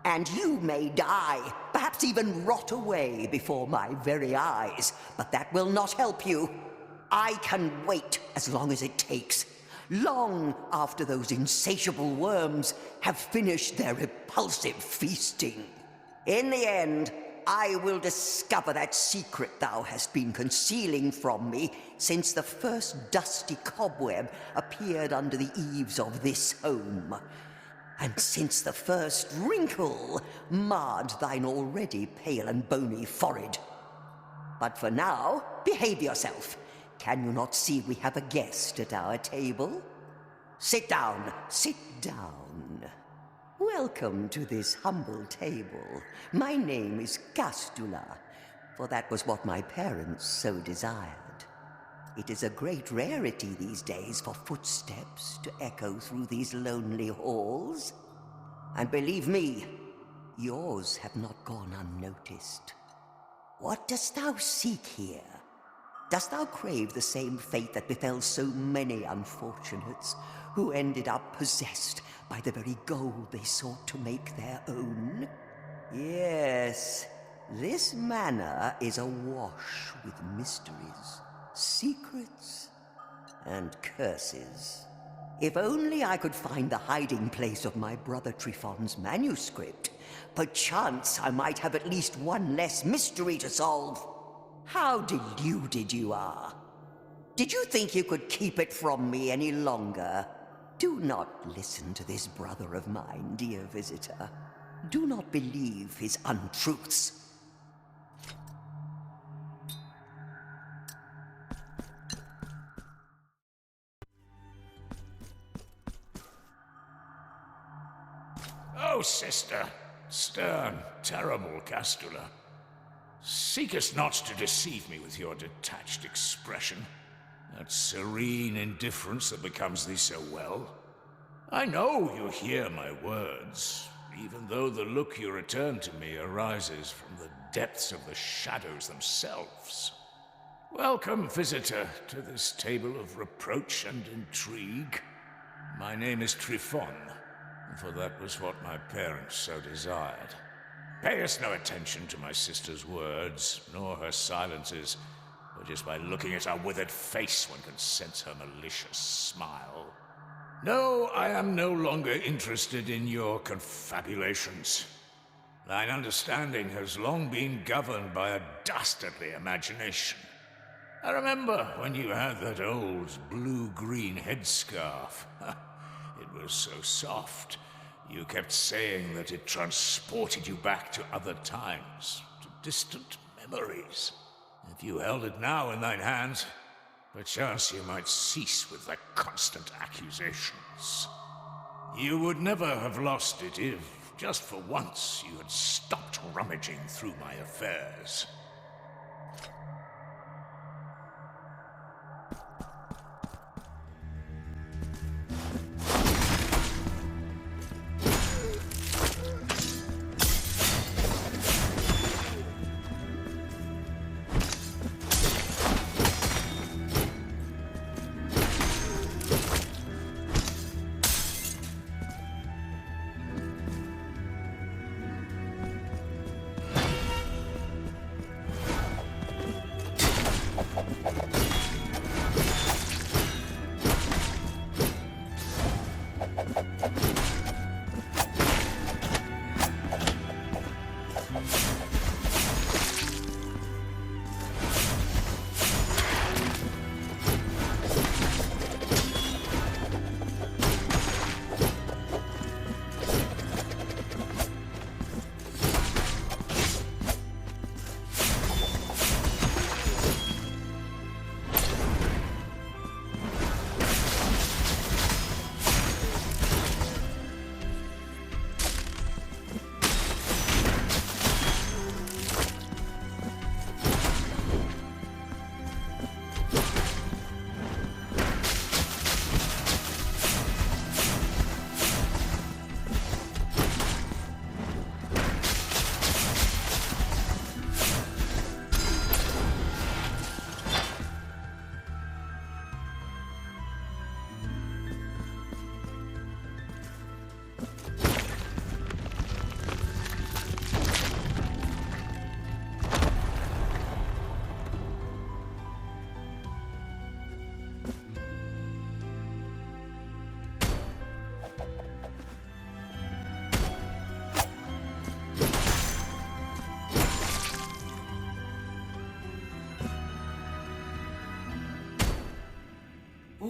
And you may die, perhaps even rot away before my very eyes, but that will not help you. I can wait as long as it takes, long after those insatiable worms have finished their repulsive feasting. In the end, I will discover that secret thou hast been concealing from me since the first dusty cobweb appeared under the eaves of this home. And since the first wrinkle marred thine already pale and bony forehead. But for now, behave yourself. Can you not see we have a guest at our table? Sit down, sit down. Welcome to this humble table. My name is Castula, for that was what my parents so desired. It is a great rarity these days for footsteps to echo through these lonely halls. And believe me, yours have not gone unnoticed. What dost thou seek here? Dost thou crave the same fate that befell so many unfortunates who ended up possessed by the very gold they sought to make their own? Yes, this manor is awash with mysteries, secrets, and curses. If only I could find the hiding place of my brother Trifon's manuscript, perchance I might have at least one less mystery to solve. How deluded you are. Did you think you could keep it from me any longer? Do not listen to this brother of mine, dear visitor. Do not believe his untruths. Oh, sister, stern, terrible Castula. Seekest not to deceive me with your detached expression, that serene indifference that becomes thee so well. I know you hear my words, even though the look you return to me arises from the depths of the shadows themselves. Welcome, visitor, to this table of reproach and intrigue. My name is Trifon, for that was what my parents so desired. Payest no attention to my sister's words, nor her silences, for just by looking at her withered face one can sense her malicious smile. No, I am no longer interested in your confabulations. Thine understanding has long been governed by a dastardly imagination. I remember when you had that old blue-green headscarf. It was so soft. You kept saying that it transported you back to other times, to distant memories. If you held it now in thine hands, perchance you might cease with thy constant accusations. You would never have lost it if, just for once, you had stopped rummaging through my affairs.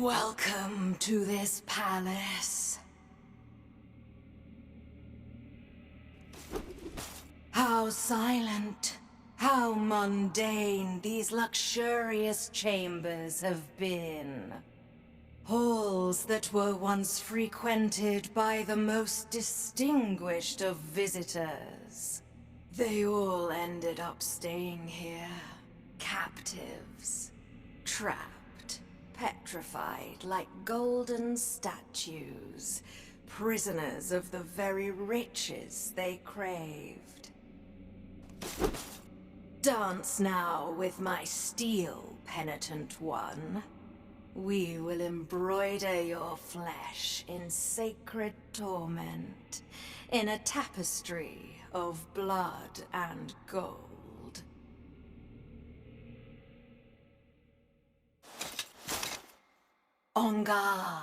Welcome to this palace. How silent, how mundane these luxurious chambers have been. Halls that were once frequented by the most distinguished of visitors. They all ended up staying here, captives, trapped, petrified like golden statues, prisoners of the very riches they craved. Dance now with my steel, penitent one. We will embroider your flesh in sacred torment, in a tapestry of blood and gold. On guard.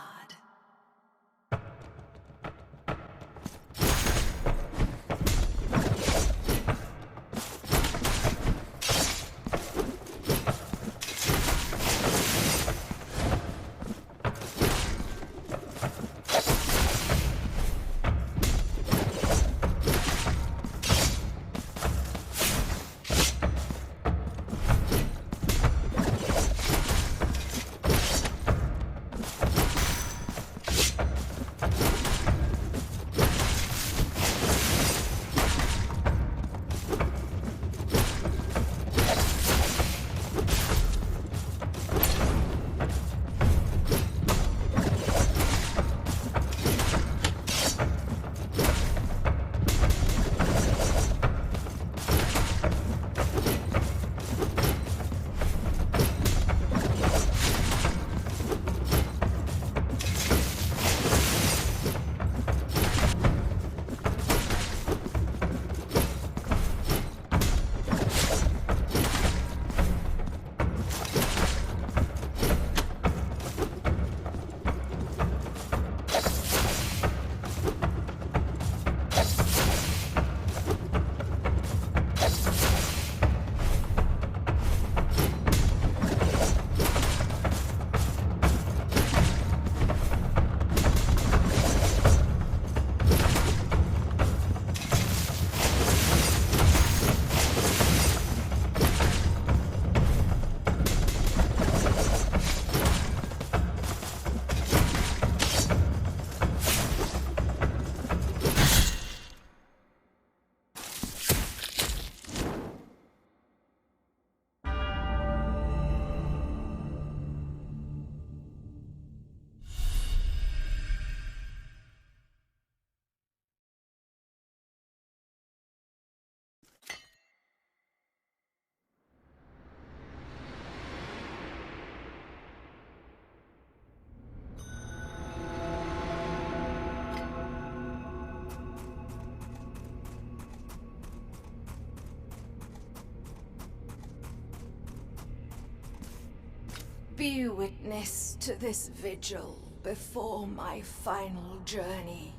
Be witness to this vigil before my final journey.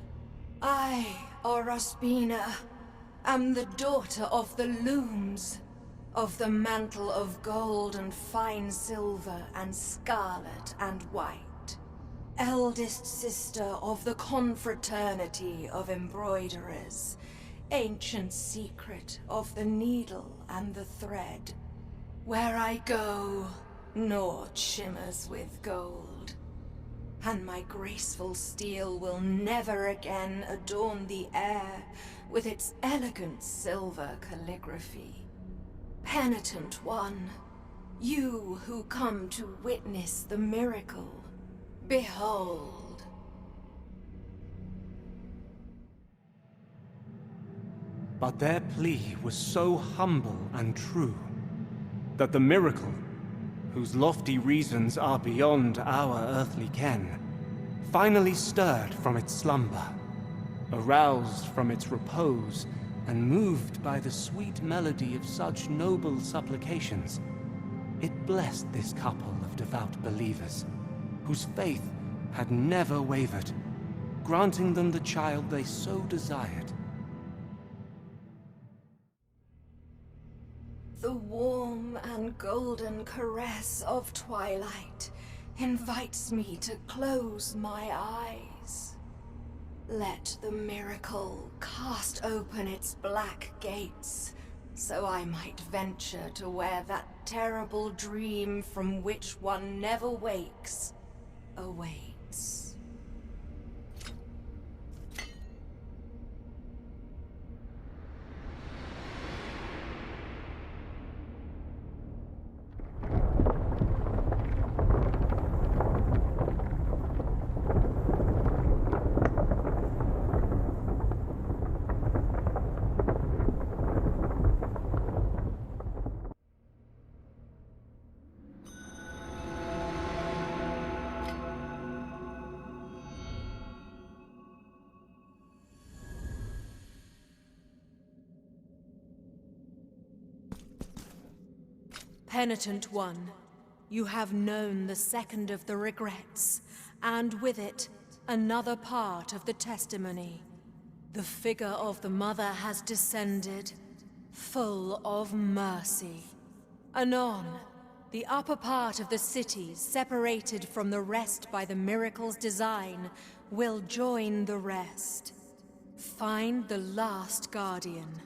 I, Orospina, am the daughter of the Looms, of the mantle of gold and fine silver and scarlet and white. Eldest sister of the confraternity of embroiderers, ancient secret of the needle and the thread. Where I go, naught shimmers with gold, and my graceful steel will never again adorn the air with its elegant silver calligraphy. Penitent one, you who come to witness the miracle, behold. But their plea was so humble and true that the miracle, whose lofty reasons are beyond our earthly ken, finally stirred from its slumber, aroused from its repose, and moved by the sweet melody of such noble supplications, it blessed this couple of devout believers, whose faith had never wavered, granting them the child they so desired. The warm and golden caress of twilight invites me to close my eyes. Let the miracle cast open its black gates, so I might venture to where that terrible dream from which one never wakes awaits. Penitent one, you have known the second of the regrets, and with it, another part of the testimony. The figure of the Mother has descended, full of mercy. Anon, the upper part of the city, separated from the rest by the miracle's design, will join the rest. Find the last guardian.